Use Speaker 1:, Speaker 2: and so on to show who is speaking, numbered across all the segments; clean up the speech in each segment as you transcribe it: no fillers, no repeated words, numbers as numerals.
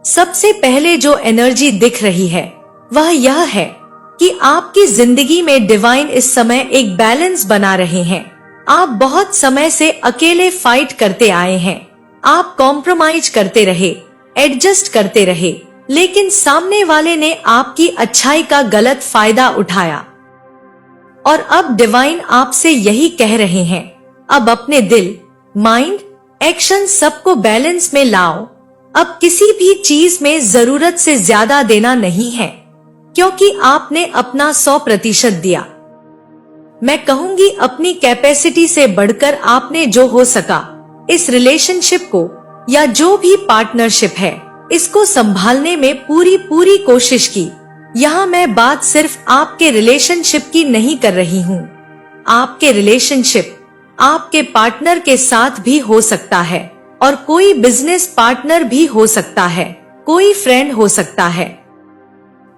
Speaker 1: सबसे पहले जो एनर्जी दिख रही है वह यह है कि आपकी जिंदगी में डिवाइन इस समय एक बैलेंस बना रहे हैं। आप बहुत समय से अकेले फाइट करते आए हैं। आप कॉम्प्रोमाइज करते रहे, एडजस्ट करते रहे, लेकिन सामने वाले ने आपकी अच्छाई का गलत फायदा उठाया। और अब डिवाइन आपसे यही कह रहे हैं, अब अपने दिल, माइंड, एक्शन सबको बैलेंस में लाओ। अब किसी भी चीज में जरूरत से ज्यादा देना नहीं है, क्योंकि आपने अपना 100% दिया। मैं कहूंगी अपनी कैपेसिटी से बढ़कर आपने जो हो सका इस रिलेशनशिप को या जो भी पार्टनरशिप है इसको संभालने में पूरी कोशिश की। यहाँ मैं बात सिर्फ आपके रिलेशनशिप की नहीं कर रही हूँ। आपके रिलेशनशिप आपके पार्टनर के साथ भी हो सकता है और कोई बिजनेस पार्टनर भी हो सकता है, कोई फ्रेंड हो सकता है,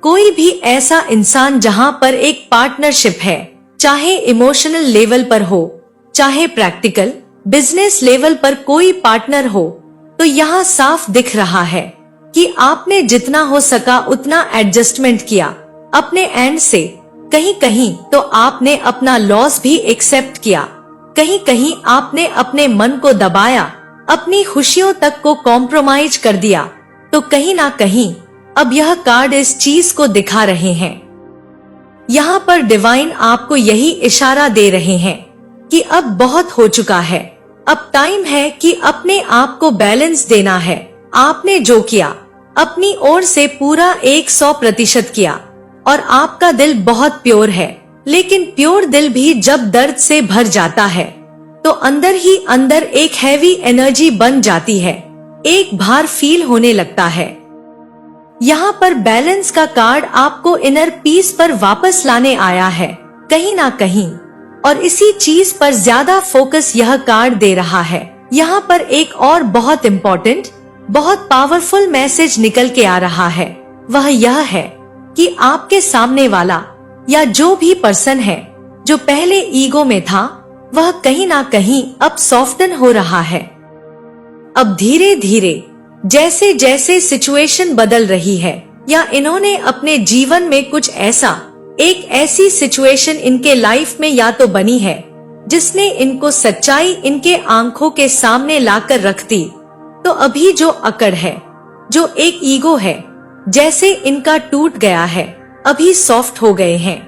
Speaker 1: कोई भी ऐसा इंसान जहाँ पर एक पार्टनरशिप है, चाहे इमोशनल लेवल पर हो, चाहे प्रैक्टिकल बिजनेस लेवल पर कोई पार्टनर हो। तो यहाँ साफ दिख रहा है कि आपने जितना हो सका उतना एडजस्टमेंट किया अपने एंड से। कहीं कहीं तो आपने अपना लॉस भी एक्सेप्ट किया, कहीं कहीं आपने अपने मन को दबाया, अपनी खुशियों तक को कॉम्प्रोमाइज कर दिया। तो कहीं ना कहीं अब यह कार्ड इस चीज को दिखा रहे हैं। यहाँ पर डिवाइन आपको यही इशारा दे रहे हैं कि अब बहुत हो चुका है, अब टाइम है कि अपने आप को बैलेंस देना है। आपने जो किया अपनी ओर से पूरा 100% किया और आपका दिल बहुत प्योर है, लेकिन प्योर दिल भी जब दर्द से भर जाता है तो अंदर ही अंदर एक हैवी एनर्जी बन जाती है, एक भार फील होने लगता है। यहाँ पर बैलेंस का कार्ड आपको इनर पीस पर वापस लाने आया है कहीं ना कहीं, और इसी चीज पर ज्यादा फोकस यह कार्ड दे रहा है। यहाँ पर एक और बहुत इम्पोर्टेंट, बहुत पावरफुल मैसेज निकल के आ रहा है। वह यह है कि आपके सामने वाला या जो भी पर्सन है जो पहले ईगो में था वह कहीं ना कहीं अब सॉफ्टन हो रहा है। अब धीरे धीरे जैसे जैसे सिचुएशन बदल रही है या इन्होंने अपने जीवन में कुछ ऐसा, एक ऐसी सिचुएशन इनके लाइफ में या तो बनी है जिसने इनको सच्चाई इनके आंखों के सामने लाकर रख दी, तो अभी जो अकड़ है, जो एक ईगो है, जैसे इनका टूट गया है, अभी सॉफ्ट हो गए हैं।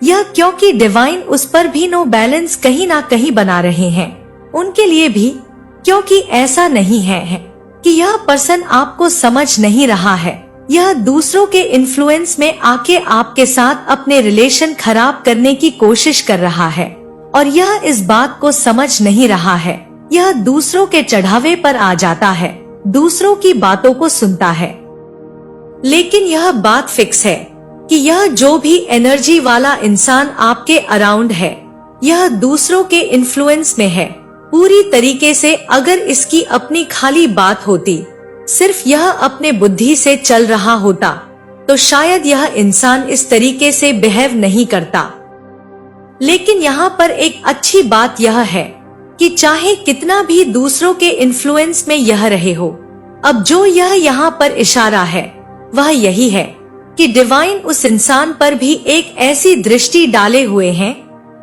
Speaker 1: यह क्योंकि डिवाइन उस पर भी नो बैलेंस कहीं ना कहीं बना रहे हैं, उनके लिए भी, क्योंकि ऐसा नहीं है कि यह पर्सन आपको समझ नहीं रहा है, यह दूसरों के इन्फ्लुएंस में आके आपके साथ अपने रिलेशन खराब करने की कोशिश कर रहा है, और यह इस बात को समझ नहीं रहा है। यह दूसरों के चढ़ावे पर आ जाता है, दूसरों की बातों को सुनता है, लेकिन यह बात फिक्स है कि यह जो भी एनर्जी वाला इंसान आपके अराउंड है, यह दूसरों के इन्फ्लुएंस में है पूरी तरीके से। अगर इसकी अपनी खाली बात होती, सिर्फ यह अपने बुद्धि से चल रहा होता, तो शायद यह इंसान इस तरीके से बिहेव नहीं करता। लेकिन यहाँ पर एक अच्छी बात यह है कि चाहे कितना भी दूसरों के इन्फ्लुएंस में यह रहे हो, अब जो यह यहाँ पर इशारा है वह यही है कि डिवाइन उस इंसान पर भी एक ऐसी दृष्टि डाले हुए हैं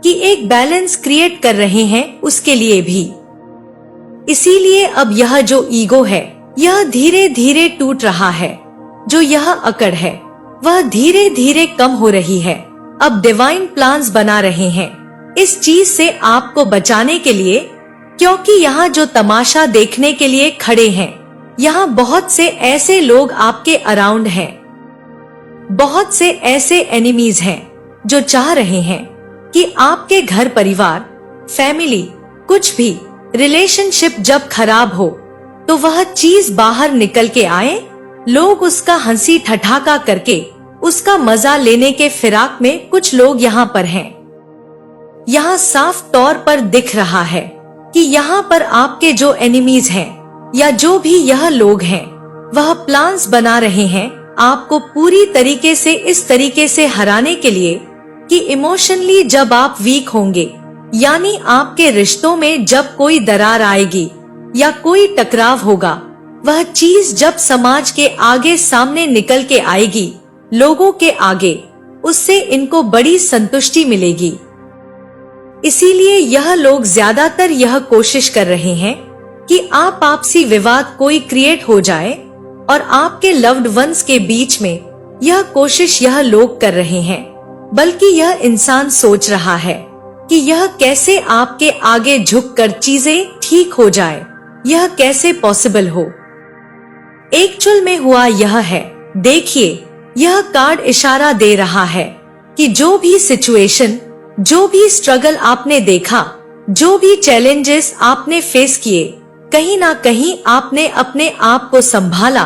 Speaker 1: कि एक बैलेंस क्रिएट कर रहे हैं उसके लिए भी। इसीलिए अब यह जो ईगो है यह धीरे धीरे टूट रहा है, जो यह अकड़ है वह धीरे धीरे कम हो रही है। अब डिवाइन प्लान्स बना रहे हैं इस चीज से आपको बचाने के लिए, क्योंकि यहाँ जो तमाशा देखने के लिए खड़े हैं, यहाँ बहुत से ऐसे लोग आपके अराउंड हैं, बहुत से ऐसे एनिमीज हैं जो चाह रहे हैं कि आपके घर परिवार, फैमिली, कुछ भी रिलेशनशिप जब खराब हो तो वह चीज बाहर निकल के आए, लोग उसका हंसी ठठाका करके उसका मजा लेने के फिराक में कुछ लोग यहाँ पर हैं। यहाँ साफ तौर पर दिख रहा है कि यहाँ पर आपके जो एनिमीज हैं या जो भी यह लोग हैं, वह प्लान्स बना रहे हैं आपको पूरी तरीके से इस तरीके से हराने के लिए कि इमोशनली जब आप वीक होंगे, यानी आपके रिश्तों में जब कोई दरार आएगी या कोई टकराव होगा, वह चीज जब समाज के आगे सामने निकल के आएगी, लोगों के आगे, उससे इनको बड़ी संतुष्टि मिलेगी। इसीलिए यह लोग ज्यादातर यह कोशिश कर रहे हैं कि आपसी विवाद कोई क्रिएट हो जाए, और आपके लव्ड वंस के बीच में यह कोशिश यह लोग कर रहे हैं, बल्कि यह इंसान सोच रहा है कि यह कैसे आपके आगे झुककर चीजें ठीक हो जाए, यह कैसे पॉसिबल हो। एक्चुअल में हुआ यह है, देखिए यह कार्ड इशारा दे रहा है कि जो भी सिचुएशन, जो भी स्ट्रगल आपने देखा, जो भी चैलेंजेस आपने फेस किए, कहीं ना कहीं आपने अपने आप को संभाला,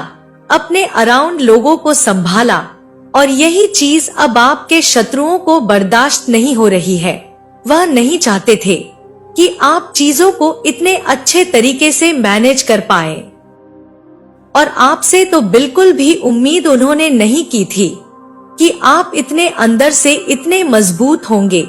Speaker 1: अपने अराउंड लोगों को संभाला, और यही चीज अब आपके शत्रुओं को बर्दाश्त नहीं हो रही है। वह नहीं चाहते थे कि आप चीजों को इतने अच्छे तरीके से मैनेज कर पाए, और आपसे तो बिल्कुल भी उम्मीद उन्होंने नहीं की थी कि आप इतने अंदर से इतने मजबूत होंगे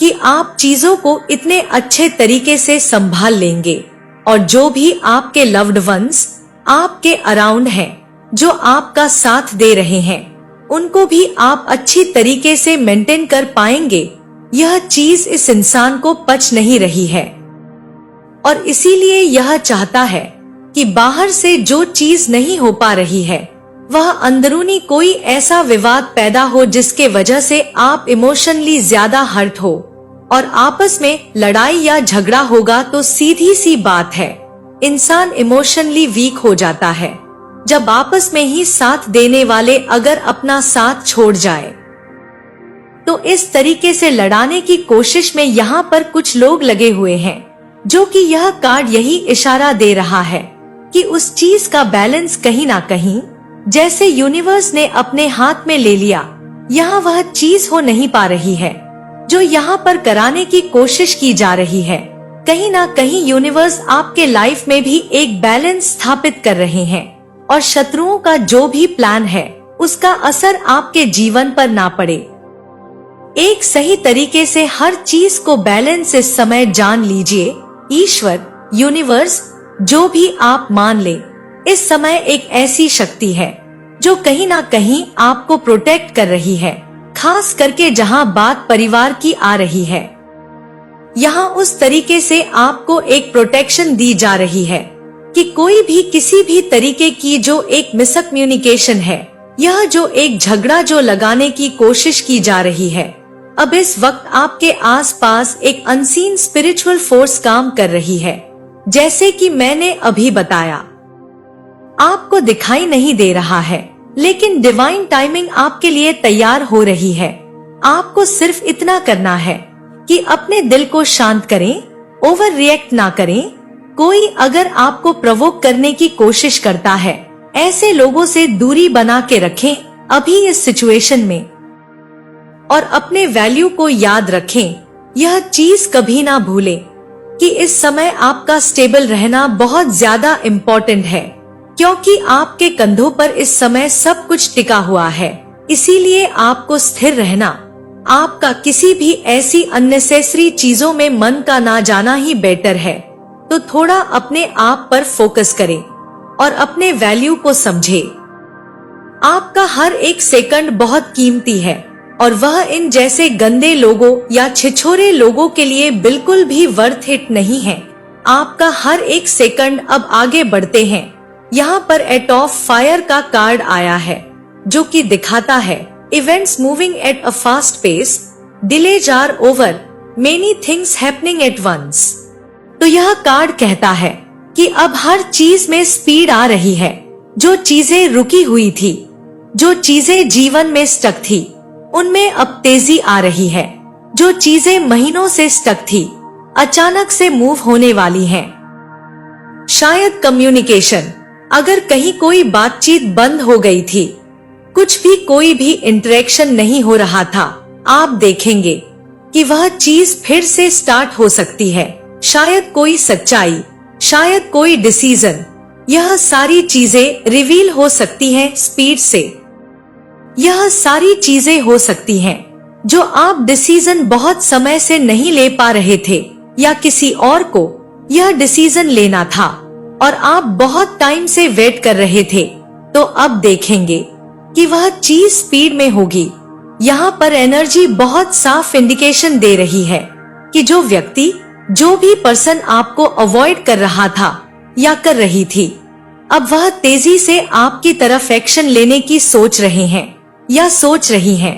Speaker 1: कि आप चीजों को इतने अच्छे तरीके से संभाल लेंगे, और जो भी आपके लव्ड वंस आपके अराउंड हैं, जो आपका साथ दे रहे हैं, उनको भी आप अच्छी तरीके से मेंटेन कर पाएंगे। यह चीज इस इंसान को पच नहीं रही है, और इसीलिए यह चाहता है कि बाहर से जो चीज नहीं हो पा रही है, वह अंदरूनी कोई ऐसा विवाद पैदा हो जिसके वजह से आप इमोशनली ज्यादा हर्ट हो, और आपस में लड़ाई या झगड़ा होगा तो सीधी सी बात है, इंसान इमोशनली वीक हो जाता है जब आपस में ही साथ देने वाले अगर अपना साथ छोड़ जाए। तो इस तरीके से लड़ाने की कोशिश में यहाँ पर कुछ लोग लगे हुए हैं, जो कि यह कार्ड यही इशारा दे रहा है कि उस चीज का बैलेंस कहीं ना कहीं, जैसे यूनिवर्स ने अपने हाथ में ले लिया, यहाँ वह चीज हो नहीं पा रही है जो यहाँ पर कराने की कोशिश की जा रही है। कहीं ना कहीं यूनिवर्स आपके लाइफ में भी एक बैलेंस स्थापित कर रहे हैं, और शत्रुओं का जो भी प्लान है उसका असर आपके जीवन पर ना पड़े। एक सही तरीके से हर चीज को बैलेंस इस समय जान लीजिए। ईश्वर, यूनिवर्स, जो भी आप मान ले, इस समय एक ऐसी शक्ति है जो कहीं ना कहीं आपको प्रोटेक्ट कर रही है, खास करके जहां बात परिवार की आ रही है। यहाँ उस तरीके से आपको एक प्रोटेक्शन दी जा रही है कि कोई भी किसी भी तरीके की जो एक मिसकम्युनिकेशन है, यह जो एक झगड़ा जो लगाने की कोशिश की जा रही है, अब इस वक्त आपके आसपास एक अनसीन स्पिरिचुअल फोर्स काम कर रही है। जैसे कि मैंने अभी बताया, आपको दिखाई नहीं दे रहा है, लेकिन डिवाइन टाइमिंग आपके लिए तैयार हो रही है। आपको सिर्फ इतना करना है कि अपने दिल को शांत करें, ओवर रिएक्ट ना करें। कोई अगर आपको प्रवोक करने की कोशिश करता है, ऐसे लोगों से दूरी बना के रखें अभी इस सिचुएशन में, और अपने वैल्यू को याद रखें। यह चीज कभी ना भूलें कि इस समय आपका स्टेबल रहना बहुत ज्यादा इम्पोर्टेंट है, क्योंकि आपके कंधों पर इस समय सब कुछ टिका हुआ है। इसीलिए आपको स्थिर रहना, आपका किसी भी ऐसी अननेसेसरी चीजों में मन का ना जाना ही बेटर है। तो थोड़ा अपने आप पर फोकस करें और अपने वैल्यू को समझें। आपका हर एक सेकंड बहुत कीमती है, और वह इन जैसे गंदे लोगों या छिछोरे लोगों के लिए बिल्कुल भी वर्थ इट नहीं है। आपका हर एक सेकंड अब आगे बढ़ते हैं। यहाँ पर एट ऑफ फायर का कार्ड आया है, जो कि दिखाता है events moving at a fast pace, delays are over, many things happening at once. तो यह कार्ड कहता है कि अब हर चीज में स्पीड आ रही है। जो चीजें रुकी हुई थी, जो चीजें जीवन में स्टक थी, उनमें अब तेजी आ रही है। जो चीजें महीनों से स्टक थी, अचानक से मूव होने वाली हैं। शायद कम्युनिकेशन, अगर कहीं कोई बातचीत बंद हो गई थी, कुछ भी कोई भी इंटरेक्शन नहीं हो रहा था, आप देखेंगे कि वह चीज फिर से स्टार्ट हो सकती है। शायद कोई सच्चाई, शायद कोई डिसीजन, यह सारी चीजें रिवील हो सकती हैं स्पीड से। यह सारी चीजें हो सकती हैं जो आप डिसीजन बहुत समय से नहीं ले पा रहे थे, या किसी और को यह डिसीजन लेना था और आप बहुत टाइम से वेट कर रहे थे, तो अब देखेंगे कि वह चीज स्पीड में होगी। यहाँ पर एनर्जी बहुत साफ इंडिकेशन दे रही है कि जो व्यक्ति, जो भी पर्सन आपको अवॉइड कर रहा था या कर रही थी, अब वह तेजी से आपकी तरफ एक्शन लेने की सोच रहे हैं या सोच रही हैं,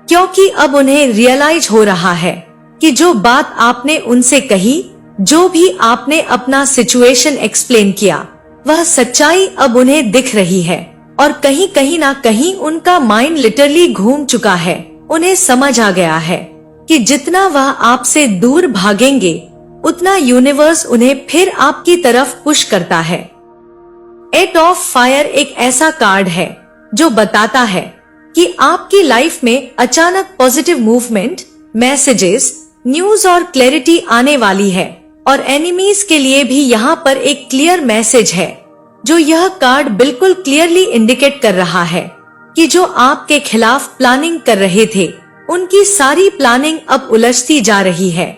Speaker 1: क्योंकि अब उन्हें रियलाइज हो रहा है कि जो बात आपने उनसे कही, जो भी आपने अपना सिचुएशन एक्सप्लेन किया, वह सच्चाई अब उन्हें दिख रही है और कहीं कहीं ना कहीं उनका माइंड लिटरली घूम चुका है। उन्हें समझ आ गया है कि जितना वह आपसे दूर भागेंगे, उतना यूनिवर्स उन्हें फिर आपकी तरफ पुश करता है। 8 ऑफ फायर एक ऐसा कार्ड है जो बताता है कि आपकी लाइफ में अचानक पॉजिटिव मूवमेंट, मैसेजेस, न्यूज और क्लैरिटी आने वाली है। और एनिमीज के लिए भी यहाँ पर एक क्लियर मैसेज है, जो यह कार्ड बिल्कुल क्लियरली इंडिकेट कर रहा है कि जो आपके खिलाफ प्लानिंग कर रहे थे, उनकी सारी प्लानिंग अब उलझती जा रही है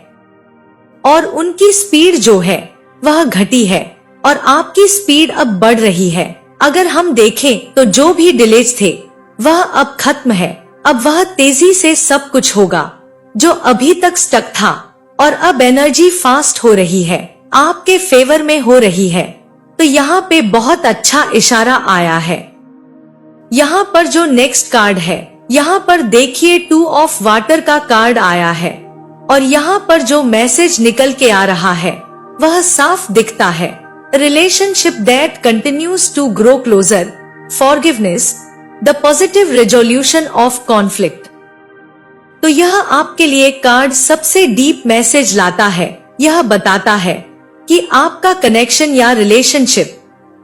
Speaker 1: और उनकी स्पीड जो है वह घटी है और आपकी स्पीड अब बढ़ रही है। अगर हम देखें तो जो भी डिलेज थे वह अब खत्म है। अब वह तेजी से सब कुछ होगा जो अभी तक स्टक था, और अब एनर्जी फास्ट हो रही है, आपके फेवर में हो रही है। तो यहाँ पे बहुत अच्छा इशारा आया है। यहाँ पर जो नेक्स्ट कार्ड है, यहाँ पर देखिए 2 ऑफ वाटर का कार्ड आया है और यहाँ पर जो मैसेज निकल के आ रहा है वह साफ दिखता है। Relationship that continues to grow closer, forgiveness, the positive resolution of conflict. तो यह आपके लिए कार्ड सबसे डीप मैसेज लाता है। यह बताता है कि आपका कनेक्शन या रिलेशनशिप,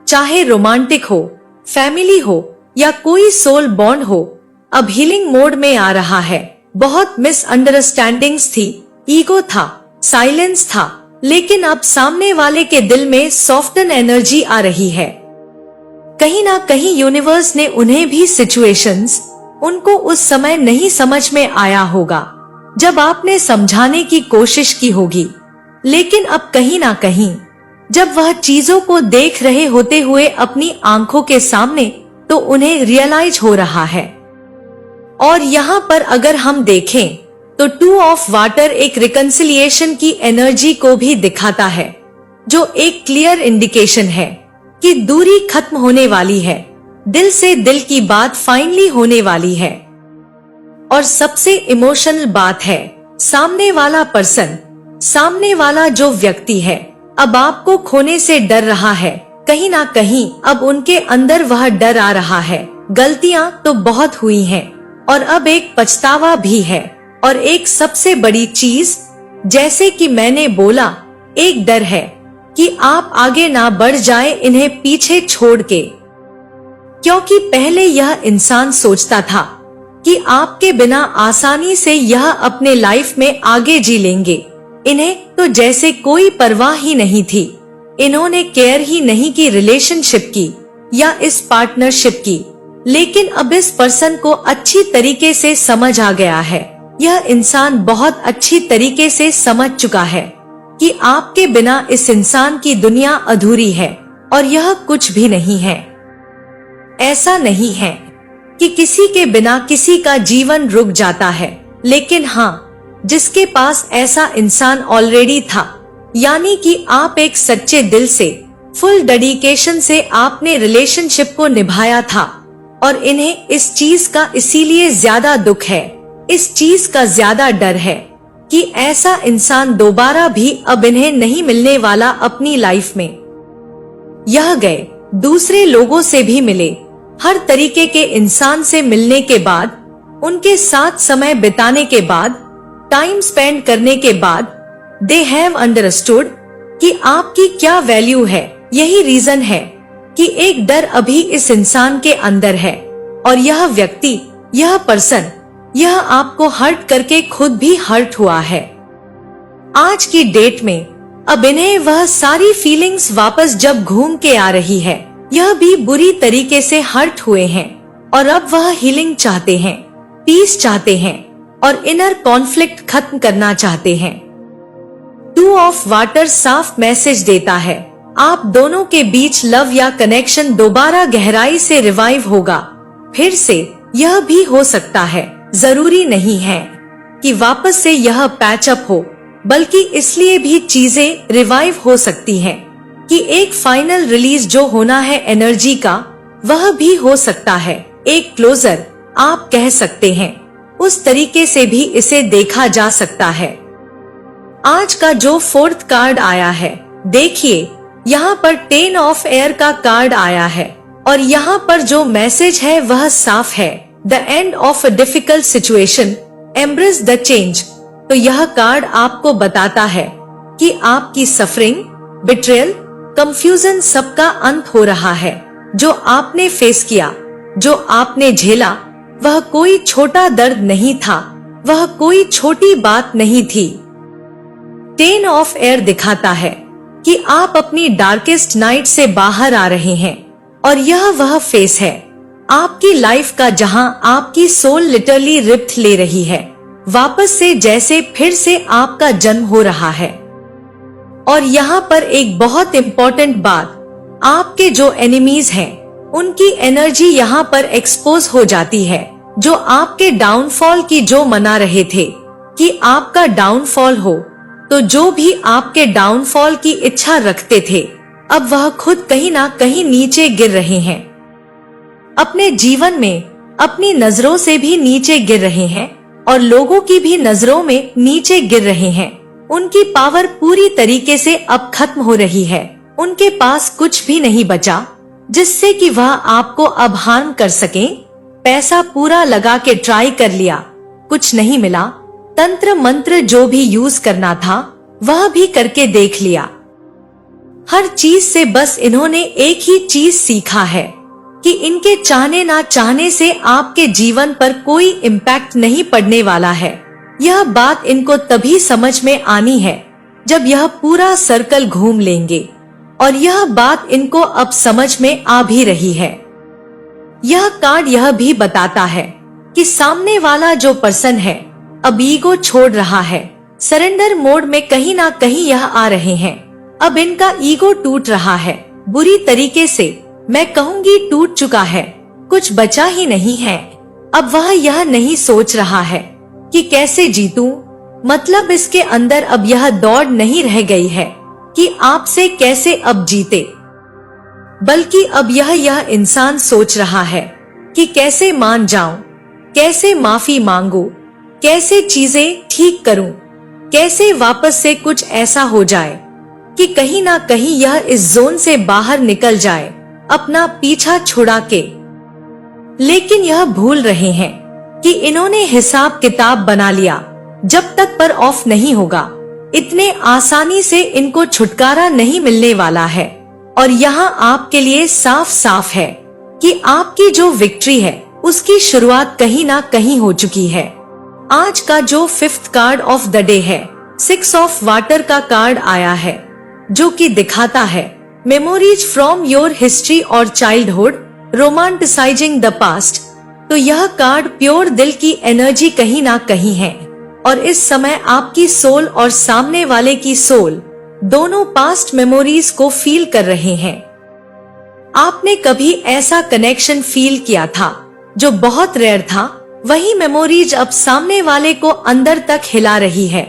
Speaker 1: चाहे रोमांटिक हो, फैमिली हो या कोई सोल बॉन्ड हो, अब हीलिंग मोड में आ रहा है। बहुत मिसअंडरस्टैंडिंग्स थी, ईगो था, साइलेंस था, लेकिन अब सामने वाले के दिल में सॉफ्टन एनर्जी आ रही है। कहीं ना कहीं यूनिवर्स ने उन्हें भी सिचुएशंस, उनको उस समय नहीं समझ में आया होगा जब आपने समझाने की कोशिश की होगी, लेकिन अब कहीं ना कहीं जब वह चीजों को देख रहे होते हुए अपनी आंखों के सामने, तो उन्हें रियलाइज हो रहा है। और यहाँ पर अगर हम देखें तो 2 ऑफ वाटर एक रिकंसिलिएशन की एनर्जी को भी दिखाता है, जो एक क्लियर इंडिकेशन है कि दूरी खत्म होने वाली है, दिल से दिल की बात फाइनली होने वाली है। और सबसे इमोशनल बात है, सामने वाला पर्सन, सामने वाला जो व्यक्ति है, अब आपको खोने से डर रहा है। कहीं ना कहीं अब उनके अंदर वह डर आ रहा है। गलतियां तो बहुत हुई हैं और अब एक पछतावा भी है। और एक सबसे बड़ी चीज, जैसे कि मैंने बोला, एक डर है कि आप आगे ना बढ़ जाए इन्हें पीछे छोड़ के, क्योंकि पहले यह इंसान सोचता था कि आपके बिना आसानी से यह अपने लाइफ में आगे जी लेंगे। इन्हें तो जैसे कोई परवाह ही नहीं थी, इन्होंने केयर ही नहीं की रिलेशनशिप की या इस पार्टनरशिप की। लेकिन अब इस पर्सन को अच्छी तरीके से समझ आ गया है, यह इंसान बहुत अच्छी तरीके से समझ चुका है कि आपके बिना इस इंसान की दुनिया अधूरी है और यह कुछ भी नहीं है। ऐसा नहीं है कि किसी के बिना किसी का जीवन रुक जाता है, लेकिन हाँ, जिसके पास ऐसा इंसान ऑलरेडी था, यानी कि आप एक सच्चे दिल से, फुल डेडिकेशन से आपने रिलेशनशिप को निभाया था। और इन्हें इस चीज का इसीलिए ज्यादा दुख है, इस चीज का ज्यादा डर है कि ऐसा इंसान दोबारा भी अब इन्हें नहीं मिलने वाला अपनी लाइफ में। यह गए, दूसरे लोगों से भी मिले, हर तरीके के इंसान से मिलने के बाद, उनके साथ समय बिताने के बाद, टाइम स्पेंड करने के बाद, दे हैव अंडरस्टूड कि आपकी क्या वैल्यू है। यही रीजन है कि एक डर अभी इस इंसान के अंदर है और यह व्यक्ति, यह पर्सन, यह आपको हर्ट करके खुद भी हर्ट हुआ है। आज की डेट में अब इन्हें वह सारी फीलिंग्स वापस जब घूम के आ रही है, यह भी बुरी तरीके से हर्ट हुए हैं और अब वह हीलिंग चाहते हैं, पीस चाहते हैं और इनर कॉन्फ्लिक्ट खत्म करना चाहते हैं। 2 ऑफ वाटर साफ मैसेज देता है आप दोनों के बीच लव या कनेक्शन दोबारा गहराई से रिवाइव होगा। फिर से यह भी हो सकता है, जरूरी नहीं है कि वापस से यह पैचअप हो, बल्कि इसलिए भी चीजें रिवाइव हो सकती हैं कि एक फाइनल रिलीज जो होना है एनर्जी का, वह भी हो सकता है एक क्लोजर, आप कह सकते हैं। उस तरीके से भी इसे देखा जा सकता है। आज का जो फोर्थ कार्ड आया है, देखिए यहाँ पर 10 ऑफ एयर का कार्ड आया है और यहाँ पर जो मैसेज है वह साफ है, the end of a difficult situation, embrace the change. तो यह कार्ड आपको बताता है कि आपकी सफरिंग, बिट्रेयल, कंफ्यूजन सबका अंत हो रहा है। जो आपने फेस किया, जो आपने झेला, वह कोई छोटा दर्द नहीं था, वह कोई छोटी बात नहीं थी। 10 ऑफ एयर दिखाता है कि आप अपनी डार्केस्ट नाइट से बाहर आ रहे हैं और यह वह फेस है आपकी लाइफ का जहां आपकी सोल लिटरली रिप्ट ले रही है वापस से, जैसे फिर से आपका जन्म हो रहा है। और यहाँ पर एक बहुत इम्पोर्टेंट बात, आपके जो एनिमीज हैं उनकी एनर्जी यहाँ पर एक्सपोज हो जाती है, जो आपके डाउनफॉल की जो मना रहे थे कि आपका डाउनफॉल हो, तो जो भी आपके डाउनफॉल की इच्छा रखते थे, अब वह खुद कहीं ना कहीं नीचे गिर रहे हैं। अपने जीवन में अपनी नजरों से भी नीचे गिर रहे हैं और लोगों की भी नजरों में नीचे गिर रहे हैं। उनकी पावर पूरी तरीके से अब खत्म हो रही है। उनके पास कुछ भी नहीं बचा जिससे कि वह आपको अब हार्म कर सके। पैसा पूरा लगा के ट्राई कर लिया, कुछ नहीं मिला। तंत्र मंत्र जो भी यूज करना था वह भी करके देख लिया। हर चीज से बस इन्होंने एक ही चीज सीखा है कि इनके चाहने ना चाहने से आपके जीवन पर कोई इम्पैक्ट नहीं पड़ने वाला है। यह बात इनको तभी समझ में आनी है जब यह पूरा सर्कल घूम लेंगे, और यह बात इनको अब समझ में आ भी रही है। यह कार्ड यह भी बताता है कि सामने वाला जो पर्सन है अब ईगो छोड़ रहा है, सरेंडर मोड में कहीं ना कहीं यह आ रहे हैं। अब इनका ईगो टूट रहा है, बुरी तरीके से मैं कहूँगी टूट चुका है, कुछ बचा ही नहीं है। अब वह यह नहीं सोच रहा है कि कैसे जीतूं, मतलब इसके अंदर अब यह दौड़ नहीं रह गई है कि आपसे कैसे अब जीते, बल्कि अब यह इंसान सोच रहा है कि कैसे मान जाऊं, कैसे माफी मांगू, कैसे चीजें ठीक करूं, कैसे वापस से कुछ ऐसा हो जाए कि कहीं ना कहीं यह इस जोन से बाहर निकल जाए, अपना पीछा छुड़ा के। लेकिन यह भूल रहे हैं कि इन्होंने हिसाब किताब बना लिया, जब तक पर ऑफ नहीं होगा इतने आसानी से इनको छुटकारा नहीं मिलने वाला है। और यहाँ आपके लिए साफ साफ है कि आपकी जो विक्ट्री है उसकी शुरुआत कहीं ना कहीं हो चुकी है। आज का जो 5th card of the day है, 6 ऑफ वाटर का कार्ड आया है, जो कि दिखाता है मेमोरीज फ्रॉम योर हिस्ट्री और चाइल्डहुड, रोमांटिसाइजिंग द पास्ट। तो यह कार्ड प्योर दिल की एनर्जी कहीं ना कहीं है, और इस समय आपकी सोल और सामने वाले की सोल दोनों पास्ट मेमोरीज को फील कर रहे हैं। आपने कभी ऐसा कनेक्शन फील किया था जो बहुत रेयर था, वही मेमोरीज अब सामने वाले को अंदर तक हिला रही है।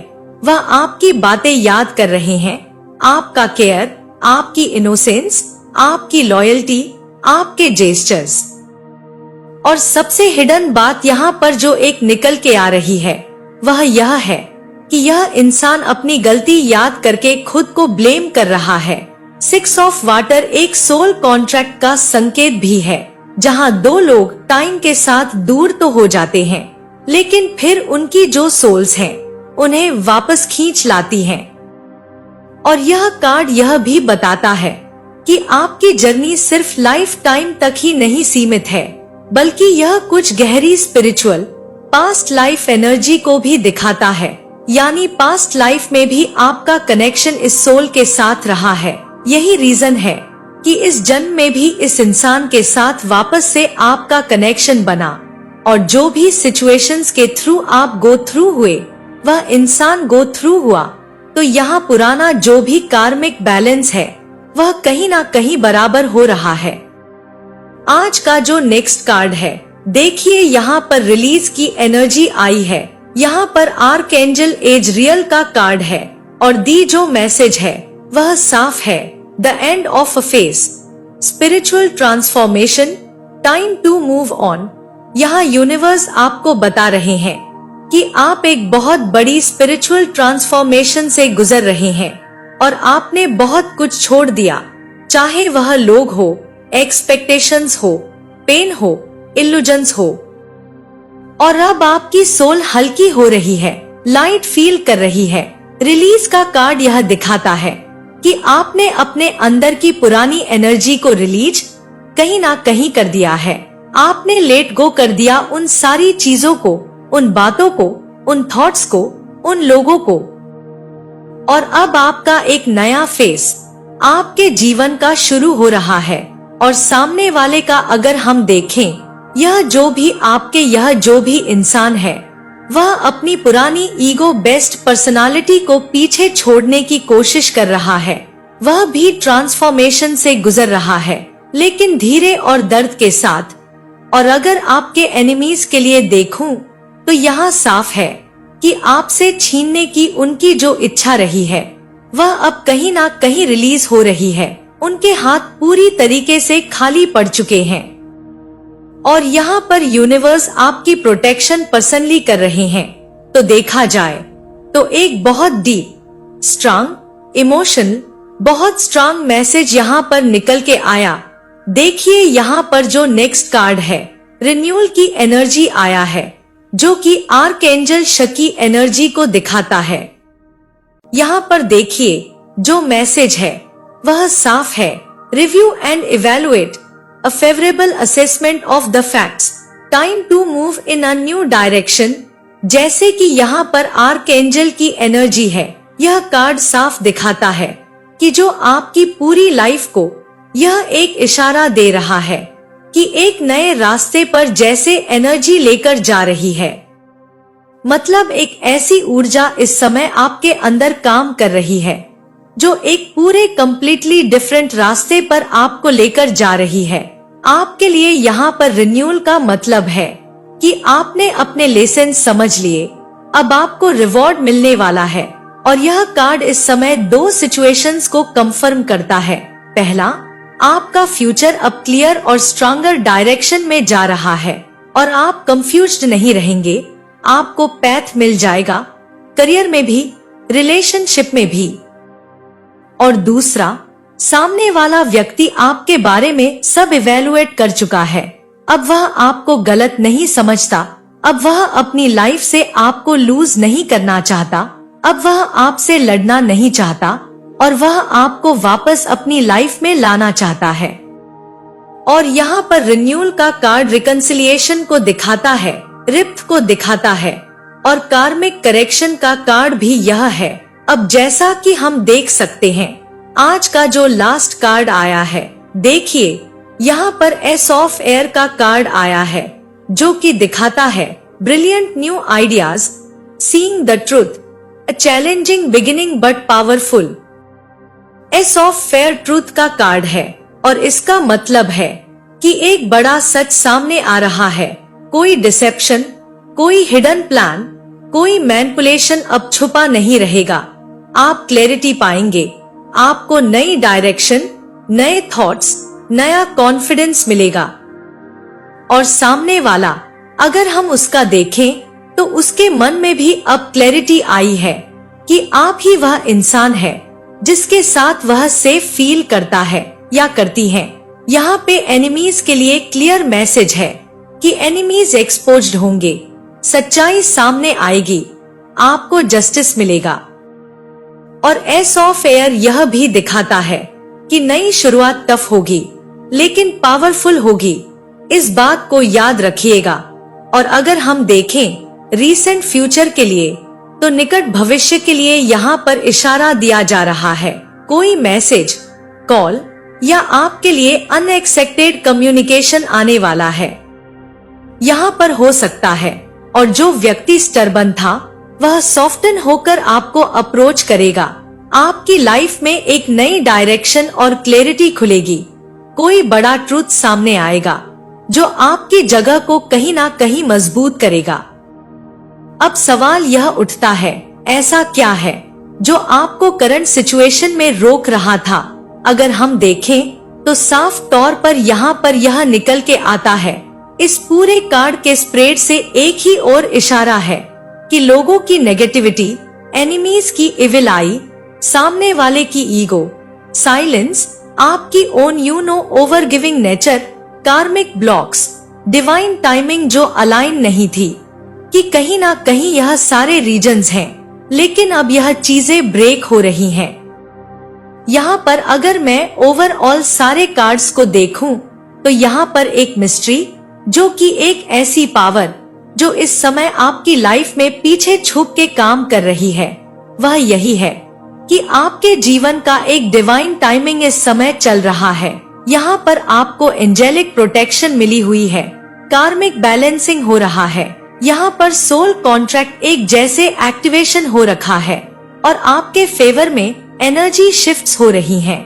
Speaker 1: वह आपकी बातें याद कर रहे हैं, आपका केयर, आपकी इनोसेंस, आपकी लॉयल्टी, आपके जेस्चर्स। और सबसे हिडन बात यहाँ पर जो एक निकल के आ रही है वह यह है कि यह इंसान अपनी गलती याद करके खुद को ब्लेम कर रहा है। 6 ऑफ वाटर एक सोल कॉन्ट्रैक्ट का संकेत भी है, जहाँ दो लोग टाइम के साथ दूर तो हो जाते हैं, लेकिन फिर उनकी जो सोल्स हैं उन्हें वापस खींच लाती हैं। और यह कार्ड यह भी बताता है कि आपकी जर्नी सिर्फ लाइफ टाइम तक ही नहीं सीमित है, बल्कि यह कुछ गहरी स्पिरिचुअल पास्ट लाइफ एनर्जी को भी दिखाता है। यानी पास्ट लाइफ में भी आपका कनेक्शन इस सोल के साथ रहा है। यही रीजन है कि इस जन्म में भी इस इंसान के साथ वापस से आपका कनेक्शन बना, और जो भी सिचुएशंस के थ्रू आप गो थ्रू हुए वह इंसान गो थ्रू हुआ। तो यहाँ पुराना जो भी कार्मिक बैलेंस है वह कहीं ना कहीं बराबर हो रहा है। आज का जो नेक्स्ट कार्ड है, देखिए यहाँ पर रिलीज की एनर्जी आई है। यहाँ पर आर्कएंजल एजरियल का कार्ड है और दी जो मैसेज है वह साफ है। The end of a phase, spiritual transformation, time to move on. यहाँ यूनिवर्स आपको बता रहे हैं कि आप एक बहुत बड़ी स्पिरिचुअल ट्रांसफॉर्मेशन से गुजर रहे हैं और आपने बहुत कुछ छोड़ दिया, चाहे वह लोग हो, एक्सपेक्टेशंस हो, पेन हो, इल्यूजन्स हो। और अब आपकी सोल हल्की हो रही है, लाइट फील कर रही है। रिलीज का कार्ड यह दिखाता है कि आपने अपने अंदर की पुरानी एनर्जी को रिलीज कहीं ना कहीं कर दिया है। आपने लेट गो कर दिया उन सारी चीजों को, उन बातों को, उन थॉट्स को, उन लोगों को। और अब आपका एक नया फेस आपके जीवन का शुरू हो रहा है। और सामने वाले का अगर हम देखें, यह जो भी इंसान है, वह अपनी पुरानी ईगो बेस्ट पर्सनालिटी को पीछे छोड़ने की कोशिश कर रहा है। वह भी ट्रांसफॉर्मेशन से गुजर रहा है, लेकिन धीरे और दर्द के साथ। और अगर आपके एनिमीज के लिए देखूं, तो यहाँ साफ है कि आपसे छीनने की उनकी जो इच्छा रही है, वह अब कहीं ना कहीं रिलीज हो रही है। उनके हाथ पूरी तरीके से खाली पड़ चुके हैं और यहाँ पर यूनिवर्स आपकी प्रोटेक्शन पर्सनली कर रहे हैं। तो देखा जाए तो एक बहुत डीप, स्ट्रांग इमोशन, बहुत स्ट्रांग मैसेज यहाँ पर निकल के आया। देखिए यहाँ पर जो नेक्स्ट कार्ड है, रिन्यूअल की एनर्जी आया है, जो कि आर्कएंजल शकी एनर्जी को दिखाता है। यहाँ पर देखिए जो मैसेज है वह साफ है। Review and evaluate, a favorable assessment of the facts, time to move in a new direction। जैसे कि यहाँ पर आर्कएंजल की एनर्जी है, यह कार्ड साफ दिखाता है कि जो आपकी पूरी लाइफ को यह एक इशारा दे रहा है कि एक नए रास्ते पर जैसे एनर्जी लेकर जा रही है। मतलब एक ऐसी ऊर्जा इस समय आपके अंदर काम कर रही है जो एक पूरे कंप्लीटली डिफरेंट रास्ते पर आपको लेकर जा रही है। आपके लिए यहाँ पर रिन्यूअल का मतलब है कि आपने अपने लेसन समझ लिए, अब आपको रिवॉर्ड मिलने वाला है। और यह कार्ड इस समय दो सिचुएशंस को कंफर्म करता है। पहला, आपका फ्यूचर अब क्लियर और स्ट्रॉन्गर डायरेक्शन में जा रहा है और आप कंफ्यूज्ड नहीं रहेंगे, आपको पैथ मिल जाएगा, करियर में भी, रिलेशनशिप में भी। और दूसरा, सामने वाला व्यक्ति आपके बारे में सब इवैल्यूएट कर चुका है, अब वह आपको गलत नहीं समझता, अब वह अपनी लाइफ से आपको लूज नहीं करना चाहता, अब वह आपसे लड़ना नहीं चाहता और वह आपको वापस अपनी लाइफ में लाना चाहता है। और यहाँ पर रिन्यूअल का कार्ड रिकंसिलिएशन को दिखाता है, रिप्थ को दिखाता है और कार्मिक करेक्शन का कार्ड भी यह है। अब जैसा कि हम देख सकते हैं, आज का जो लास्ट कार्ड आया है, देखिए यहाँ पर एस ऑफ एयर का कार्ड आया है, जो कि दिखाता है brilliant new ideas, seeing the truth, a challenging beginning but powerful. S of fair truth का कार्ड है और इसका मतलब है कि एक बड़ा सच सामने आ रहा है। कोई डिसेप्शन, कोई हिडन प्लान, कोई मैनिपुलेशन अब छुपा नहीं रहेगा। आप क्लैरिटी पाएंगे, आपको नई डायरेक्शन, नए थॉट्स, नया कॉन्फिडेंस मिलेगा। और सामने वाला अगर हम उसका देखें तो उसके मन में भी अब क्लैरिटी आई है कि आप ही वह इंसान है जिसके साथ वह सेफ फील करता है या करती है। यहाँ पे एनिमीज के लिए क्लियर मैसेज है कि एनिमीज एक्सपोज्ड होंगे, सच्चाई सामने आएगी, आपको जस्टिस मिलेगा। और एस ऑफ एयर यह भी दिखाता है कि नई शुरुआत टफ होगी लेकिन पावरफुल होगी, इस बात को याद रखिएगा। और अगर हम देखें रीसेंट फ्यूचर के लिए, तो निकट भविष्य के लिए यहाँ पर इशारा दिया जा रहा है। कोई मैसेज, कॉल या आपके लिए अनएक्सपेक्टेड कम्युनिकेशन आने वाला है, यहाँ पर हो सकता है। और जो व्यक्ति स्टर्बन था वह सॉफ्टन होकर आपको अप्रोच करेगा, आपकी लाइफ में एक नई डायरेक्शन और क्लैरिटी खुलेगी। कोई बड़ा ट्रूथ सामने आएगा जो आपकी जगह को कहीं ना कहीं मजबूत करेगा। अब सवाल यह उठता है, ऐसा क्या है जो आपको करंट सिचुएशन में रोक रहा था? अगर हम देखें तो साफ तौर पर यहाँ पर यह निकल के आता है। इस पूरे कार्ड के स्प्रेड से एक ही और इशारा है कि लोगों की नेगेटिविटी, एनिमीज की इविल आई, सामने वाले की ईगो, साइलेंस, आपकी ओन ओवर गिविंग नेचर, कार्मिक ब्लॉक्स, डिवाइन टाइमिंग जो अलाइन नहीं थी, कि कहीं ना कहीं यह सारे रीजन्स हैं। लेकिन अब यह चीजें ब्रेक हो रही हैं। यहाँ पर अगर मैं ओवरऑल सारे कार्ड्स को देखूं तो यहाँ पर एक मिस्ट्री, जो कि एक ऐसी पावर जो इस समय आपकी लाइफ में पीछे छुप के काम कर रही है, वह यही है कि आपके जीवन का एक डिवाइन टाइमिंग इस समय चल रहा है। यहाँ पर आपको एंजेलिक प्रोटेक्शन मिली हुई है, कार्मिक बैलेंसिंग हो रहा है। यहाँ पर सोल कॉन्ट्रैक्ट एक जैसे एक्टिवेशन हो रखा है और आपके फेवर में एनर्जी शिफ्ट्स हो रही हैं।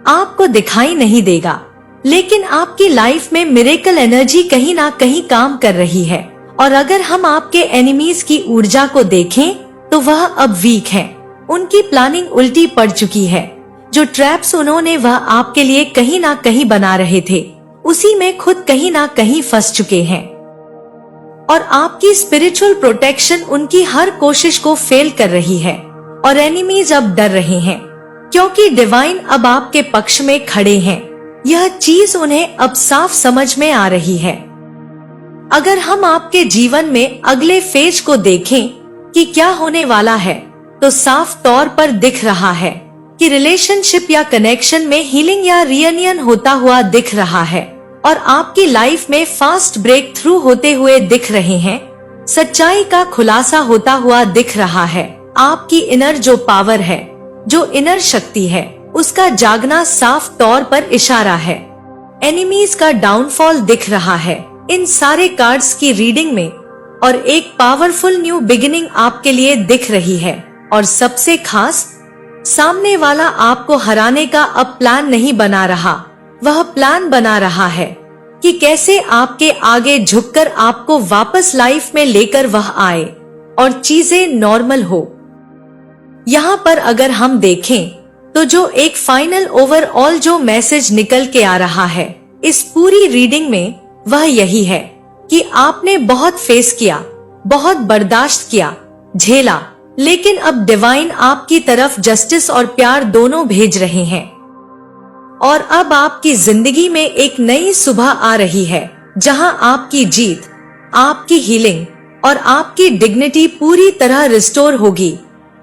Speaker 1: आपको दिखाई नहीं देगा, लेकिन आपकी लाइफ में मिरेकल एनर्जी कहीं ना कहीं काम कर रही है। और अगर हम आपके एनिमीज की ऊर्जा को देखें तो वह अब वीक है। उनकी प्लानिंग उल्टी पड़ चुकी है। जो ट्रैप्स उन्होंने वह आपके लिए कहीं ना कहीं बना रहे थे, उसी में खुद कहीं ना कहीं फंस चुके हैं। और आपकी स्पिरिचुअल प्रोटेक्शन उनकी हर कोशिश को फेल कर रही है और एनिमीज अब डर रहे हैं, क्योंकि डिवाइन अब आपके पक्ष में खड़े हैं। यह चीज उन्हें अब साफ समझ में आ रही है। अगर हम आपके जीवन में अगले फेज को देखें कि क्या होने वाला है, तो साफ तौर पर दिख रहा है कि रिलेशनशिप या कनेक्शन में हीलिंग या रियूनियन होता हुआ दिख रहा है और आपकी लाइफ में फास्ट ब्रेक थ्रू होते हुए दिख रहे हैं। सच्चाई का खुलासा होता हुआ दिख रहा है। आपकी इनर जो पावर है, जो इनर शक्ति है, उसका जागना साफ तौर पर इशारा है। एनिमीज का डाउनफॉल दिख रहा है इन सारे कार्ड्स की रीडिंग में, और एक पावरफुल न्यू बिगिनिंग आपके लिए दिख रही है। और सबसे खास, सामने वाला आपको हराने का अब प्लान नहीं बना रहा, वह प्लान बना रहा है कि कैसे आपके आगे झुककर आपको वापस लाइफ में लेकर वह आए और चीजें नॉर्मल हो। यहाँ पर अगर हम देखें तो जो एक फाइनल ओवरऑल जो मैसेज निकल के आ रहा है इस पूरी रीडिंग में, वह यही है कि आपने बहुत फेस किया, बहुत बर्दाश्त किया, झेला, लेकिन अब डिवाइन आपकी तरफ जस्टिस और प्यार दोनों भेज रहे हैं। और अब आपकी जिंदगी में एक नई सुबह आ रही है, जहां आपकी जीत, आपकी हीलिंग और आपकी डिग्निटी पूरी तरह रिस्टोर होगी।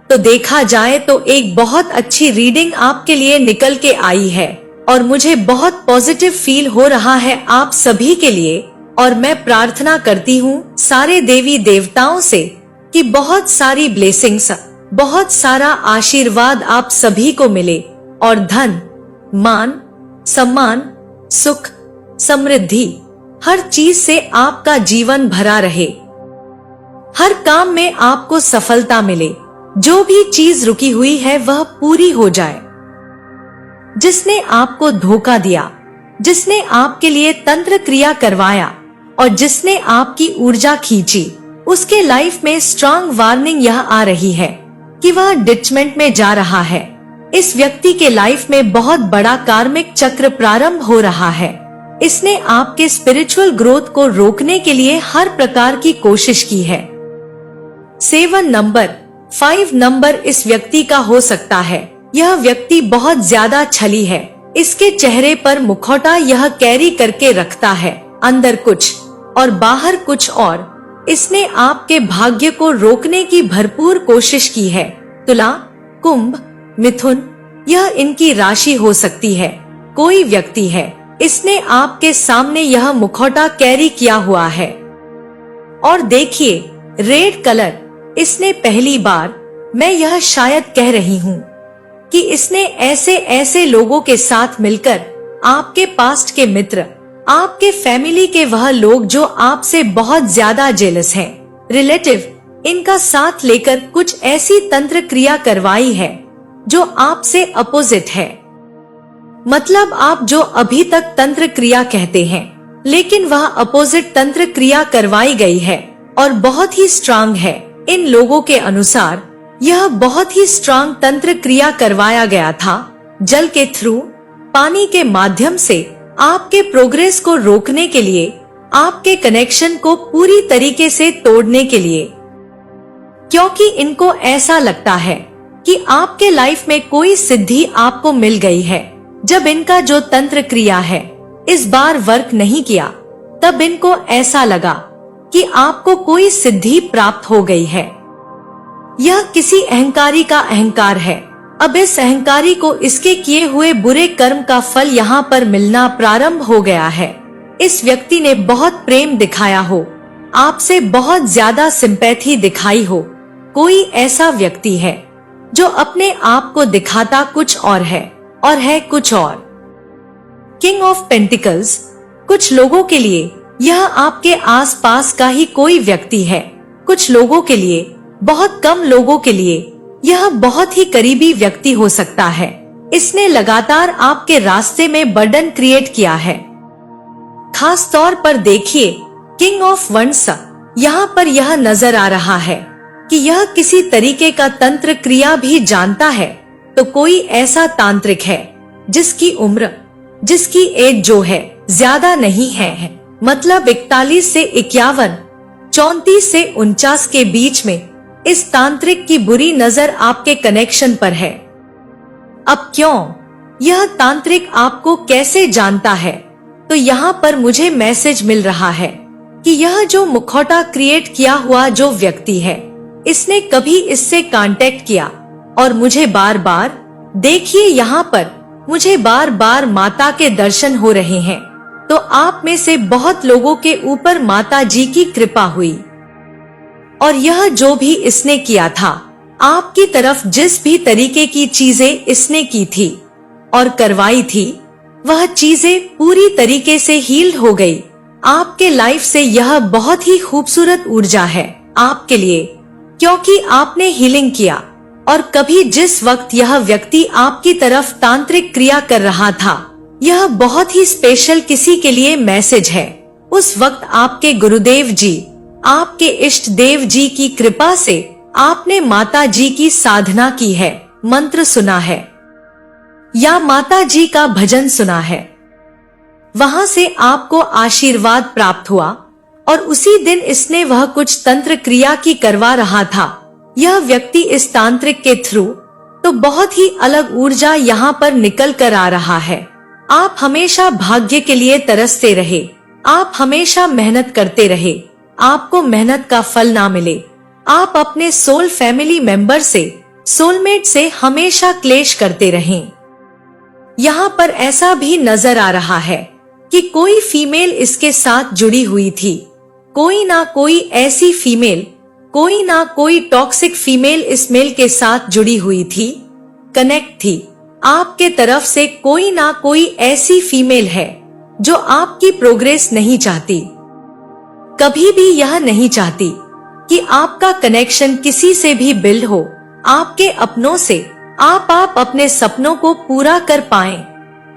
Speaker 1: तो देखा जाए तो एक बहुत अच्छी रीडिंग आपके लिए निकल के आई है और मुझे बहुत पॉजिटिव फील हो रहा है आप सभी के लिए। और मैं प्रार्थना करती हूँ सारे देवी देवताओं से कि बहुत सारी ब्लेसिंग्स, बहुत सारा आशीर्वाद आप सभी को मिले और धन, मान, सम्मान, सुख, समृद्धि, हर चीज से आपका जीवन भरा रहे। हर काम में आपको सफलता मिले। जो भी चीज रुकी हुई है वह पूरी हो जाए। जिसने आपको धोखा दिया, जिसने आपके लिए तंत्र क्रिया करवाया और जिसने आपकी ऊर्जा खींची, उसके लाइफ में स्ट्रांग वार्निंग यह आ रही है कि वह डिटचमेंट में जा रहा है। इस व्यक्ति के लाइफ में बहुत बड़ा कार्मिक चक्र प्रारंभ हो रहा है। इसने आपके स्पिरिचुअल ग्रोथ को रोकने के लिए हर प्रकार की कोशिश की है। 7 नंबर, 5 नंबर इस व्यक्ति का हो सकता है। यह व्यक्ति बहुत ज्यादा छली है। इसके चेहरे पर मुखौटा यह कैरी करके रखता है, अंदर कुछ और बाहर कुछ और। इसने आपके भाग्य को रोकने की भरपूर कोशिश की है। तुला, कुंभ, मिथुन, यह इनकी राशि हो सकती है। कोई व्यक्ति है, इसने आपके सामने यह मुखौटा कैरी किया हुआ है। और देखिए, रेड कलर, इसने पहली बार, मैं यह शायद कह रही हूँ कि इसने ऐसे ऐसे लोगों के साथ मिलकर, आपके पास्ट के मित्र, आपके फैमिली के वह लोग जो आपसे बहुत ज्यादा जेलस हैं, रिलेटिव, इनका साथ लेकर कुछ ऐसी तंत्र क्रिया करवाई है जो आपसे अपोजिट है। मतलब आप जो अभी तक तंत्र क्रिया कहते हैं, लेकिन वह अपोजिट तंत्र क्रिया करवाई गई है और बहुत ही स्ट्रांग है। इन लोगों के अनुसार यह बहुत ही स्ट्रांग तंत्र क्रिया करवाया गया था, जल के थ्रू, पानी के माध्यम से, आपके प्रोग्रेस को रोकने के लिए, आपके कनेक्शन को पूरी तरीके से तोड़ने के लिए। क्योंकि इनको ऐसा लगता है कि आपके लाइफ में कोई सिद्धि आपको मिल गई है। जब इनका जो तंत्र क्रिया है इस बार वर्क नहीं किया, तब इनको ऐसा लगा कि आपको कोई सिद्धि प्राप्त हो गई है। यह किसी अहंकारी का अहंकार है। अब इस अहंकारी को इसके किए हुए बुरे कर्म का फल यहाँ पर मिलना प्रारंभ हो गया है। इस व्यक्ति ने बहुत प्रेम दिखाया हो, आपसे बहुत ज्यादा सिंपैथी दिखाई हो। कोई ऐसा व्यक्ति है जो अपने आप को दिखाता कुछ और है कुछ और। किंग ऑफ पेंटिकल्स, कुछ लोगों के लिए यह आपके आसपास का ही कोई व्यक्ति है। कुछ लोगों के लिए, बहुत कम लोगों के लिए यह बहुत ही करीबी व्यक्ति हो सकता है। इसने लगातार आपके रास्ते में बर्डन क्रिएट किया है। खास तौर पर देखिए, किंग ऑफ वंड्स, यहाँ पर यह नजर आ रहा है कि यह किसी तरीके का तंत्र क्रिया भी जानता है। तो कोई ऐसा तांत्रिक है जिसकी उम्र, जिसकी एज जो है ज्यादा नहीं है, मतलब 41 से 51, 34 से 49 के बीच में। इस तांत्रिक की बुरी नजर आपके कनेक्शन पर है। अब क्यों? यह तांत्रिक आपको कैसे जानता है? तो यहाँ पर मुझे मैसेज मिल रहा है कि यह जो मुखौटा क्रिएट किया हुआ जो व्यक्ति है, इसने कभी इससे कांटेक्ट किया और मुझे बार बार, देखिए यहाँ पर मुझे बार बार माता के दर्शन हो रहे हैं। तो आप में से बहुत लोगों के ऊपर माता जी की कृपा हुई और यह जो भी इसने किया था, आपकी तरफ जिस भी तरीके की चीजें इसने की थी और करवाई थी, वह चीजें पूरी तरीके से हील्ड हो गई। आपके लाइफ से यह बहुत ही खूबसूरत ऊर्जा है आपके लिए, क्योंकि आपने हीलिंग किया। और कभी जिस वक्त यह व्यक्ति आपकी तरफ तांत्रिक क्रिया कर रहा था, यह बहुत ही स्पेशल किसी के लिए मैसेज है। उस वक्त आपके गुरुदेव जी, आपके इष्ट देव जी की कृपा से आपने माता जी की साधना की है, मंत्र सुना है या माता जी का भजन सुना है। वहां से आपको आशीर्वाद प्राप्त हुआ और उसी दिन इसने वह कुछ तंत्र क्रिया की करवा रहा था। यह व्यक्ति इस तांत्रिक के थ्रू तो बहुत ही अलग ऊर्जा यहाँ पर निकल कर आ रहा है। आप हमेशा भाग्य के लिए तरसते रहे, आप हमेशा मेहनत करते रहे, आपको मेहनत का फल ना मिले। आप अपने सोल फैमिली मेंबर से, सोलमेट से हमेशा क्लेश करते रहें। यहाँ पर ऐसा भी नजर आ रहा है कि कोई फीमेल इसके साथ जुड़ी हुई थी। कोई ना कोई ऐसी फीमेल, कोई ना कोई टॉक्सिक फीमेल इस मेल के साथ जुड़ी हुई थी, कनेक्ट थी। आपके तरफ से कोई ना कोई ऐसी फीमेल है जो आपकी प्रोग्रेस नहीं चाहती, कभी भी यह नहीं चाहती कि आपका कनेक्शन किसी से भी बिल्ड हो, आपके अपनों से। आप अपने सपनों को पूरा कर पाएं।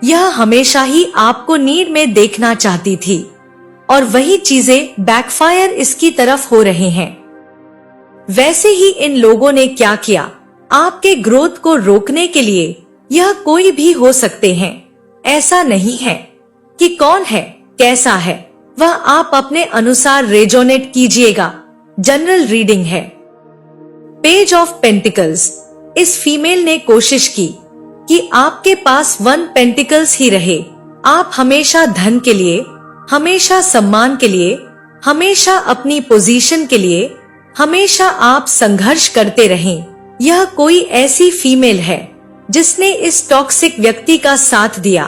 Speaker 1: यह हमेशा ही आपको नीड में देखना चाहती थी और वही चीजें बैकफायर इसकी तरफ हो रहे हैं। वैसे ही इन लोगों ने क्या किया, आपके ग्रोथ को रोकने के लिए यह कोई भी हो सकते हैं। ऐसा नहीं है कि कौन है, कैसा है, वह आप अपने अनुसार रेजोनेट कीजिएगा। जनरल रीडिंग है। पेज ऑफ पेंटिकल्स, इस फीमेल ने कोशिश की कि आपके पास 1 पेंटिकल्स ही रहे। आप हमेशा धन के लिए, हमेशा सम्मान के लिए, हमेशा अपनी पोजीशन के लिए, हमेशा आप संघर्ष करते रहें। यह कोई ऐसी फीमेल है जिसने इस टॉक्सिक व्यक्ति का साथ दिया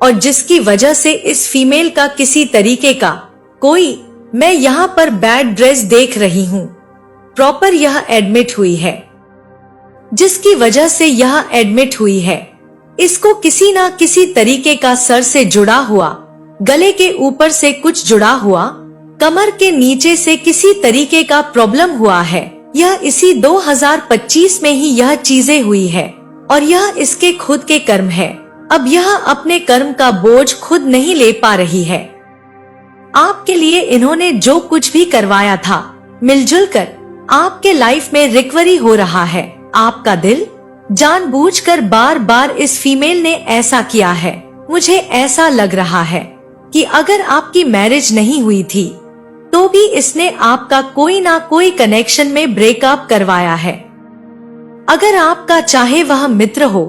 Speaker 1: और जिसकी वजह से इस फीमेल का किसी तरीके का कोई, मैं यहाँ पर बैड ड्रेस देख रही हूँ, प्रॉपर यह एडमिट हुई है, जिसकी वजह से यह एडमिट हुई है। इसको किसी ना किसी तरीके का सर से जुड़ा हुआ, गले के ऊपर से कुछ जुड़ा हुआ, कमर के नीचे से किसी तरीके का प्रॉब्लम हुआ है। यह इसी 2025 में ही यह चीजें हुई है और यह इसके खुद के कर्म है। अब यह अपने कर्म का बोझ खुद नहीं ले पा रही है। आपके लिए इन्होंने जो कुछ भी करवाया था, मिलजुल कर आपके लाइफ में रिकवरी हो रहा है। आपका दिल जानबूझकर बार बार इस फीमेल ने ऐसा किया है। मुझे ऐसा लग रहा है कि अगर आपकी मैरिज नहीं हुई थी तो भी इसने आपका कोई ना कोई कनेक्शन में ब्रेकअप करवाया है। अगर आपका चाहे वह मित्र हो,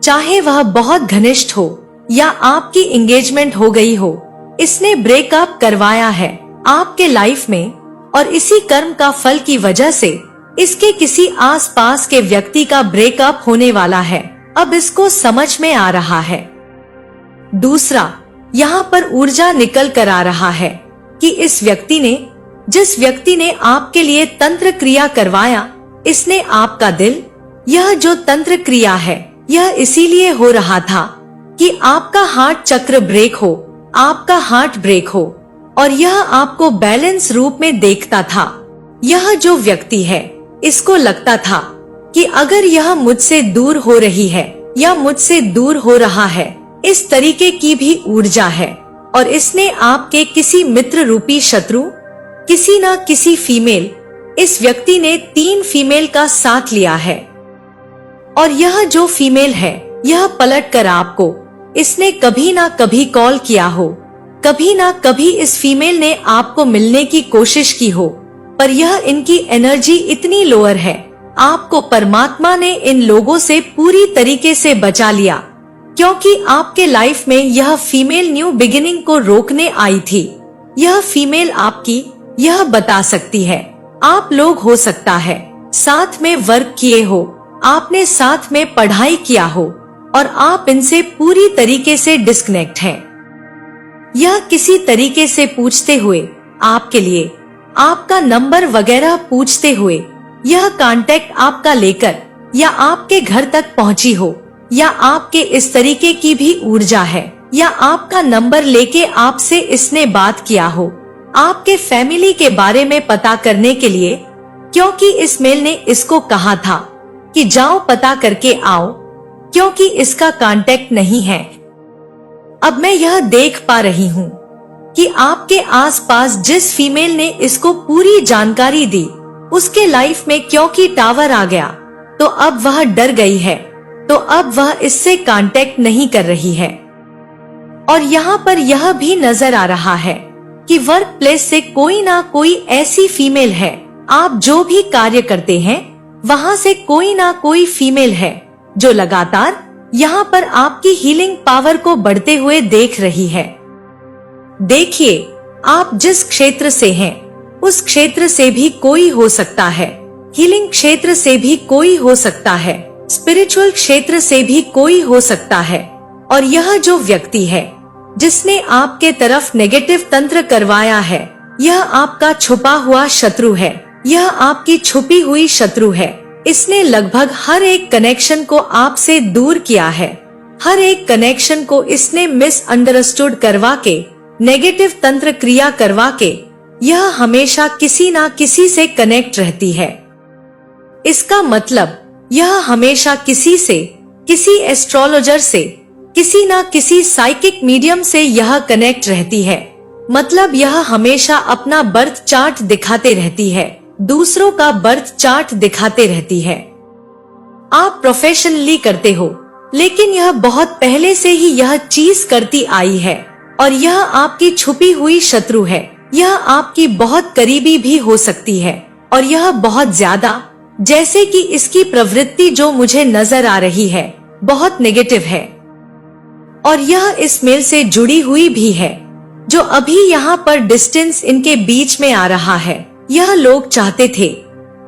Speaker 1: चाहे वह बहुत घनिष्ठ हो, या आपकी एंगेजमेंट हो गई हो, इसने ब्रेकअप करवाया है आपके लाइफ में। और इसी कर्म का फल की वजह से इसके किसी आसपास के व्यक्ति का ब्रेकअप होने वाला है। अब इसको समझ में आ रहा है। दूसरा, यहाँ पर ऊर्जा निकल कर आ रहा है कि इस व्यक्ति ने, जिस व्यक्ति ने आपके लिए तंत्र क्रिया करवाया, इसने आपका दिल, यह जो तंत्र क्रिया है यह इसीलिए हो रहा था कि आपका हार्ट चक्र ब्रेक हो, आपका हार्ट ब्रेक हो, और यह आपको बैलेंस रूप में देखता था। यह जो व्यक्ति है, इसको लगता था कि अगर यह मुझसे दूर हो रही है या मुझसे दूर हो रहा है, इस तरीके की भी ऊर्जा है। और इसने आपके किसी मित्र रूपी शत्रु, किसी ना किसी फीमेल, इस व्यक्ति ने 3 फीमेल का साथ लिया है। और यह जो फीमेल है, यह पलट कर आपको, इसने कभी ना कभी कॉल किया हो, कभी ना कभी इस फीमेल ने आपको मिलने की कोशिश की हो, पर यह इनकी एनर्जी इतनी लोअर है। आपको परमात्मा ने इन लोगों से पूरी तरीके से बचा लिया, क्योंकि आपके लाइफ में यह फीमेल न्यू बिगिनिंग को रोकने आई थी। यह फीमेल आपकी, यह बता सकती है, आप लोग हो सकता है साथ में वर्क किए हो, आपने साथ में पढ़ाई किया हो, और आप इनसे पूरी तरीके से डिस्कनेक्ट हैं। यह किसी तरीके से पूछते हुए आपके लिए, आपका नंबर वगैरह पूछते हुए, यह कांटेक्ट आपका लेकर या आपके घर तक पहुंची हो, या आपके इस तरीके की भी ऊर्जा है, या आपका नंबर लेके आपसे इसने बात किया हो, आपके फैमिली के बारे में पता करने के लिए, क्योंकि इस मेल ने इसको कहा था कि जाओ पता करके आओ, क्योंकि इसका कांटेक्ट नहीं है। अब मैं यह देख पा रही हूँ कि आपके आसपास जिस फीमेल ने इसको पूरी जानकारी दी, उसके लाइफ में क्योंकि टावर आ गया, तो अब वह डर गई है, तो अब वह इससे कांटेक्ट नहीं कर रही है। और यहाँ पर यह भी नजर आ रहा है कि वर्क प्लेस से कोई ना कोई ऐसी फीमेल है, आप जो भी कार्य करते हैं वहाँ से कोई ना कोई फीमेल है जो लगातार यहाँ पर आपकी हीलिंग पावर को बढ़ते हुए देख रही है। देखिए, आप जिस क्षेत्र से हैं, उस क्षेत्र से भी कोई हो सकता है, हीलिंग क्षेत्र से भी कोई हो सकता है, स्पिरिचुअल क्षेत्र से भी कोई हो सकता है। और यह जो व्यक्ति है जिसने आपके तरफ नेगेटिव तंत्र करवाया है, यह आपका छुपा हुआ शत्रु है, यह आपकी छुपी हुई शत्रु है। इसने लगभग हर एक कनेक्शन को आपसे दूर किया है, हर एक कनेक्शन को इसने मिसअंडरस्टूड करवा के, नेगेटिव तंत्र क्रिया करवा के, यह हमेशा किसी ना किसी से कनेक्ट रहती है। इसका मतलब यह हमेशा किसी से, किसी एस्ट्रोलॉजर से, किसी ना किसी साइकिक मीडियम से यह कनेक्ट रहती है। मतलब यह हमेशा अपना बर्थ चार्ट दिखाते रहती है, दूसरों का बर्थ चार्ट दिखाते रहती है। आप प्रोफेशनली करते हो, लेकिन यह बहुत पहले से ही यह चीज करती आई है, और यह आपकी छुपी हुई शत्रु है। यह आपकी बहुत करीबी भी हो सकती है, और यह बहुत ज्यादा, जैसे कि इसकी प्रवृत्ति जो मुझे नजर आ रही है, बहुत नेगेटिव है। और यह इस मेल से जुड़ी हुई भी है, जो अभी यहाँ पर डिस्टेंस इनके बीच में आ रहा है। यह लोग चाहते थे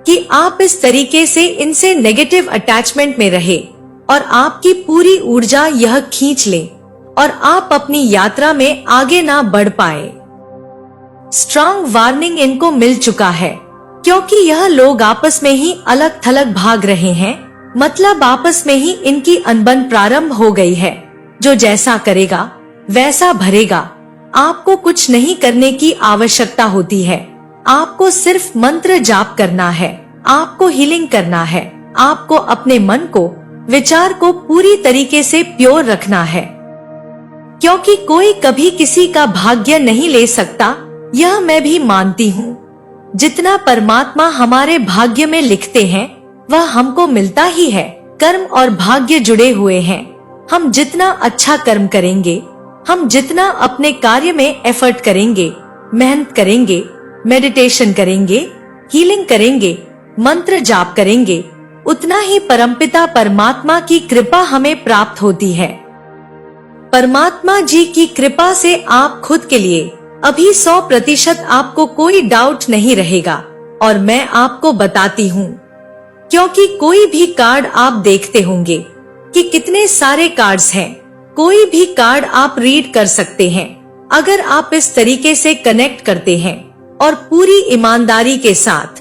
Speaker 1: कि आप इस तरीके से इनसे नेगेटिव अटैचमेंट में रहे, और आपकी पूरी ऊर्जा यह खींच ले, और आप अपनी यात्रा में आगे ना बढ़ पाए। स्ट्रॉन्ग वार्निंग इनको मिल चुका है, क्योंकि यह लोग आपस में ही अलग थलग भाग रहे हैं। मतलब आपस में ही इनकी अनबन प्रारंभ हो गई है। जो जैसा करेगा वैसा भरेगा। आपको कुछ नहीं करने की आवश्यकता होती है, आपको सिर्फ मंत्र जाप करना है, आपको हीलिंग करना है, आपको अपने मन को विचार को पूरी तरीके से प्योर रखना है, क्योंकि कोई कभी किसी का भाग्य नहीं ले सकता, यह मैं भी मानती हूँ। जितना परमात्मा हमारे भाग्य में लिखते हैं वह हमको मिलता ही है। कर्म और भाग्य जुड़े हुए हैं। हम जितना अच्छा कर्म करेंगे, हम जितना अपने कार्य में एफर्ट करेंगे, मेहनत करेंगे, मेडिटेशन करेंगे, हीलिंग करेंगे, मंत्र जाप करेंगे, उतना ही परमपिता परमात्मा की कृपा हमें प्राप्त होती है। परमात्मा जी की कृपा से आप खुद के लिए अभी 100% आपको कोई डाउट नहीं रहेगा। और मैं आपको बताती हूँ, क्योंकि कोई भी कार्ड आप देखते होंगे कि कितने सारे कार्ड्स हैं, कोई भी कार्ड आप रीड कर सकते हैं अगर आप इस तरीके से कनेक्ट करते हैं और पूरी ईमानदारी के साथ,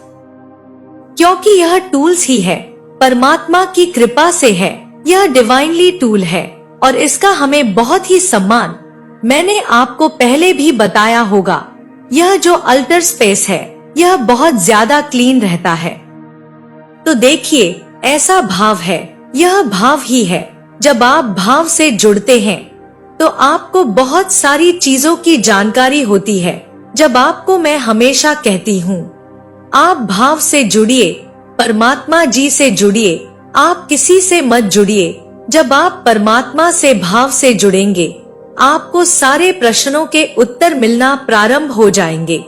Speaker 1: क्योंकि यह टूल्स ही है, परमात्मा की कृपा से है, यह डिवाइनली टूल है और इसका हमें बहुत ही सम्मान। मैंने आपको पहले भी बताया होगा, यह जो अल्टर स्पेस है यह बहुत ज्यादा क्लीन रहता है। तो देखिए, ऐसा भाव है, यह भाव ही है। जब आप भाव से जुड़ते हैं तो आपको बहुत सारी चीजों की जानकारी होती है। जब आपको मैं हमेशा कहती हूँ, आप भाव से जुड़िए, परमात्मा जी से जुड़िए, आप किसी से मत जुड़िए। जब आप परमात्मा से भाव से जुड़ेंगे, आपको सारे प्रश्नों के उत्तर मिलना प्रारंभ हो जाएंगे।